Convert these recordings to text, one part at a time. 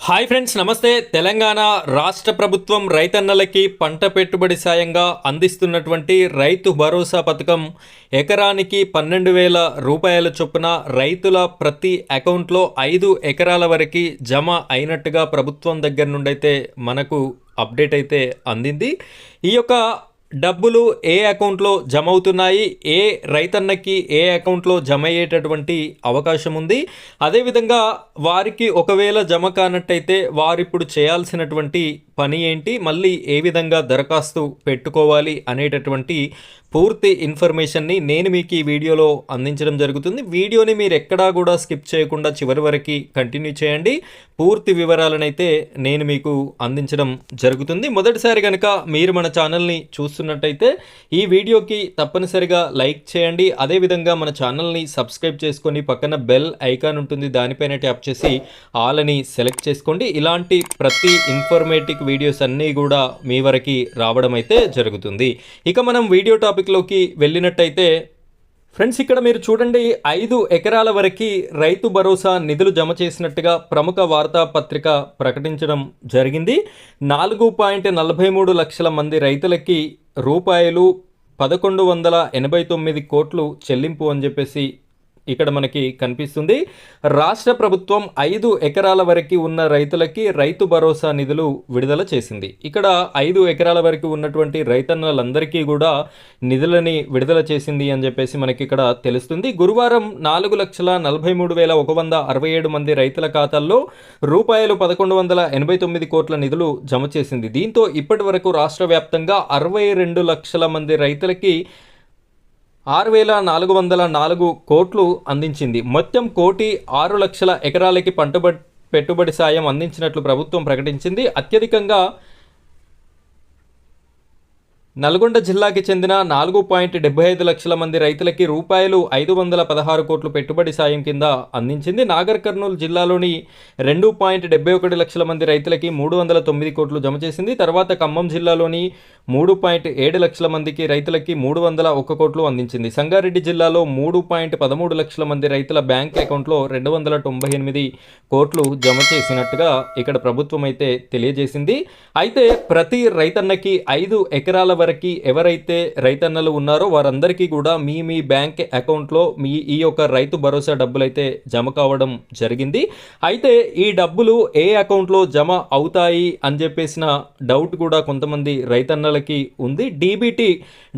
Hi friends, నమస్తే. తెలంగాణ రాష్ట్ర ప్రభుత్వం రైతన్నలకి పంట పెట్టుబడి సాయంగా అందిస్తున్నటువంటి రైతు భరోసా పథకం ఎకరానికి 12,000 రూపాయల చొప్పున రైతుల ప్రతి అకౌంట్లో 5 ఎకరాల వరకు జమ అయినట్టుగా ప్రభుత్వం దగ్గర నుండి అయితే మనకు అప్డేట్ అయితే అందింది. ఈ యొక్క డబ్బులు ఏ అకౌంట్లో జమ అవుతున్నాయి, ఏ రైతన్నకి ఏ అకౌంట్లో జమ అయ్యేటటువంటి అవకాశం ఉంది, అదేవిధంగా వారికి ఒకవేళ జమ కానట్టయితే వారిప్పుడు చేయాల్సినటువంటి పని ఏంటి, మళ్ళీ ఏ విధంగా దరఖాస్తు పెట్టుకోవాలి అనేటటువంటి పూర్తి ఇన్ఫర్మేషన్ని నేను మీకు ఈ వీడియోలో అందించడం జరుగుతుంది. వీడియోని మీరు ఎక్కడా కూడా స్కిప్ చేయకుండా చివరి వరకు కంటిన్యూ చేయండి. పూర్తి వివరాలనైతే నేను మీకు అందించడం జరుగుతుంది. మొదటిసారి కనుక మీరు మన ఛానల్ని చూస్తున్నట్టయితే ఈ వీడియోకి తప్పనిసరిగా లైక్ చేయండి. అదేవిధంగా మన ఛానల్ని సబ్స్క్రైబ్ చేసుకొని పక్కన బెల్ ఐకాన్ ఉంటుంది, దానిపైన ట్యాప్ చేసి ఆల్ అని సెలెక్ట్ చేసుకోండి. ఇలాంటి ప్రతి ఇన్ఫర్మేటివ్ వీడియోస్ అన్నీ కూడా మీ వరకు రావడం అయితే జరుగుతుంది. ఇక మనం వీడియో టాపిక్లోకి వెళ్ళినట్టయితే ఫ్రెండ్స్, ఇక్కడ మీరు చూడండి, 5 ఎకరాల వరకు రైతు భరోసా నిధులు జమ చేసినట్టుగా ప్రముఖ వార్తాపత్రిక ప్రకటించడం జరిగింది. 4.43 లక్షల మంది రైతులకి రూపాయలు 1189 కోట్లు చెల్లింపు అని చెప్పేసి ఇక్కడ మనకి కనిపిస్తుంది. రాష్ట్ర ప్రభుత్వం 5 ఎకరాల వరకు ఉన్న రైతులకి రైతు భరోసా నిధులు విడుదల చేసింది. ఇక్కడ 5 ఎకరాల వరకు ఉన్నటువంటి రైతన్నలందరికీ కూడా నిధులని విడుదల చేసింది అని చెప్పేసి మనకి ఇక్కడ తెలుస్తుంది. గురువారం 4,43,167 మంది రైతుల ఖాతాల్లో రూపాయలు 1189 కోట్ల నిధులు జమ చేసింది. దీంతో ఇప్పటి వరకు రాష్ట్ర వ్యాప్తంగా 62 లక్షల మంది రైతులకి 6,404 కోట్లు అందించింది. మొత్తం 1,06,00,000 ఎకరాలకి పంట పెట్టుబడి సాయం అందించినట్లు ప్రభుత్వం ప్రకటించింది. అత్యధికంగా నల్గొండ జిల్లాకి చెందిన 4.75 లక్షల మంది రైతులకి రూపాయలు 516 కోట్లు పెట్టుబడి సాయం కింద అందించింది. నాగర్ కర్నూలు జిల్లాలోని 2.71 లక్షల మంది రైతులకి 309 కోట్లు జమ చేసింది. తర్వాత ఖమ్మం జిల్లాలోని 3.7 లక్షల మందికి రైతులకి 301 కోట్లు అందించింది. సంగారెడ్డి జిల్లాలో 3.13 లక్షల మంది రైతుల బ్యాంక్ అకౌంట్లో 298 కోట్లు జమ చేసినట్టుగా ఇక్కడ ప్రభుత్వం అయితే తెలియజేసింది. అయితే ప్రతి రైతన్నకి 5 ఎకరాల వరకు ఎవరైతే రైతన్నలు ఉన్నారో వారందరికీ కూడా మీ బ్యాంక్ అకౌంట్లో ఈ యొక్క రైతు భరోసా డబ్బులు అయితే జమ కావడం జరిగింది. అయితే ఈ డబ్బులు ఏ అకౌంట్లో జమ అవుతాయి అని చెప్పేసిన డౌట్ కూడా కొంతమంది రైతన్నలకి ఉంది. డీబీటీ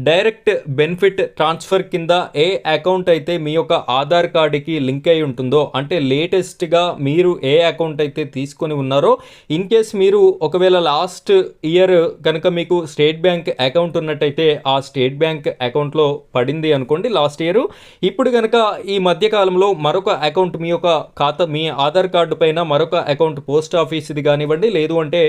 డైరెక్ట్ బెనిఫిట్ ట్రాన్స్ఫర్ కింద ఏ అకౌంట్ అయితే మీ యొక్క ఆధార్ కార్డుకి లింక్ అయి ఉంటుందో, అంటే లేటెస్ట్గా మీరు ఏ అకౌంట్ అయితే తీసుకొని ఉన్నారో, ఇన్ కేస్ మీరు ఒకవేళ లాస్ట్ ఇయర్ కనుక మీకు స్టేట్ బ్యాంక్ అకౌంట్ ఉన్నట్టయితే ఆ స్టేట్ బ్యాంక్ అకౌంట్లో పడింది అనుకోండి లాస్ట్ ఇయర్. ఇప్పుడు కనుక ఈ మధ్యకాలంలో మరొక అకౌంట్ మీ యొక్క ఖాతా, మీ ఆధార్ కార్డు పైన మరొక అకౌంట్ పోస్ట్ ఆఫీస్ది కానివ్వండి, లేదు అంటే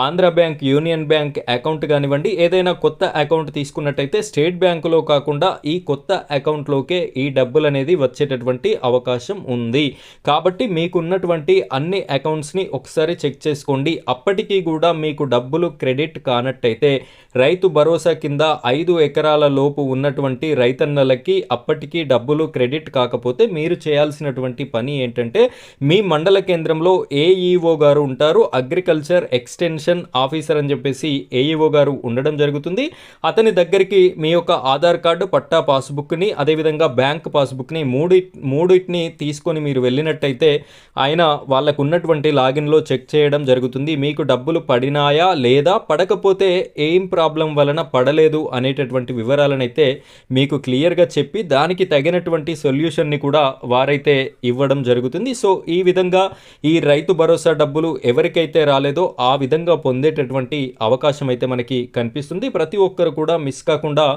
Andhra bank, union bank account కానివ్వండి, ఏదైనా కొత్త అకౌంట్ తీసుకున్నట్టయితే స్టేట్ బ్యాంకులో కాకుండా ఈ కొత్త అకౌంట్లోకే ఈ డబ్బులు అనేది వచ్చేటటువంటి అవకాశం ఉంది. కాబట్టి మీకున్నటువంటి అన్ని అకౌంట్స్ని ఒకసారి చెక్ చేసుకోండి. అప్పటికీ కూడా మీకు డబ్బులు క్రెడిట్ కానట్టయితే రైతు భరోసా కింద 5 ఎకరాల లోపు ఉన్నటువంటి రైతన్నలకి అప్పటికీ డబ్బులు క్రెడిట్ కాకపోతే మీరు చేయాల్సినటువంటి పని ఏంటంటే, మీ మండల కేంద్రంలో ఏఈఓ గారు ఉంటారు, అగ్రికల్చర్ ఎక్స్టెన్షన్ ఆఫీసర్ అని చెప్పేసి ఏఈఓ గారు ఉండడం జరుగుతుంది. అతని దగ్గరికి మీ యొక్క ఆధార్ కార్డు, పట్టా పాస్బుక్ని, అదేవిధంగా బ్యాంక్ పాస్బుక్ని మూడింటిని తీసుకొని మీరు వెళ్ళినట్టయితే ఆయన వాళ్ళకు ఉన్నటువంటి లాగిన్లో చెక్ చేయడం జరుగుతుంది. మీకు డబ్బులు పడినాయా లేదా, పడకపోతే ఏం ప్రాబ్లం వలన పడలేదు అనేటటువంటి వివరాలనైతే మీకు క్లియర్గా చెప్పి దానికి తగినటువంటి సొల్యూషన్ని కూడా వారైతే ఇవ్వడం జరుగుతుంది. సో ఈ విధంగా ఈ రైతు భరోసా డబ్బులు ఎవరికైతే రాలేదో ఆ విధంగా పొందేటటువంటి అవకాశం అయితే మనకి కనిపిస్తుంది. ప్రతి ఒక్కరు కూడా మిస్ కాకుండా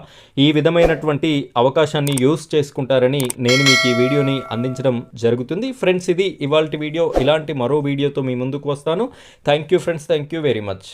ఈ విధమైనటువంటి అవకాశాన్ని యూస్ చేసుకుంటారని నేను మీకు ఈ వీడియోని అందించడం జరుగుతుంది. ఫ్రెండ్స్, ఇది ఇవాల్టి వీడియో. ఇలాంటి మరో వీడియోతో మీ ముందుకు వస్తాను. Thank you friends, thank you very much.